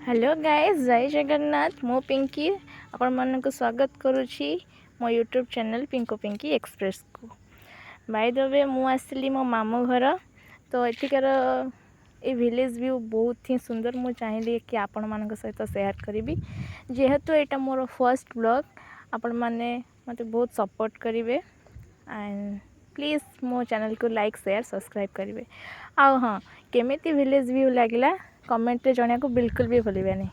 Hello guys, जय जगन्नाथ। मो पिंकी आपण मानक स्वागत करुछि मो यूट्यूब चैनल पिंको पिंकी एक्सप्रेस को। बाय द वे मु आसली मो मामू घर, तो एठिकार ए विलेज व्यू बहुत ही सुंदर। मु चाहिए कि आपण मानक सहित शेयर करी, जेहेतु एटा मोर फर्स्ट ब्लॉग। आपण माने मते बहुत सपोर्ट करेंगे एंड प्लीज मो चैनल को लाइक शेयर सब्सक्राइब करेंगे। आ हाँ, केमिति विलेज व्यू लगला कमेंट रे जणिया को बिल्कुल भी भूलिबे नहीं।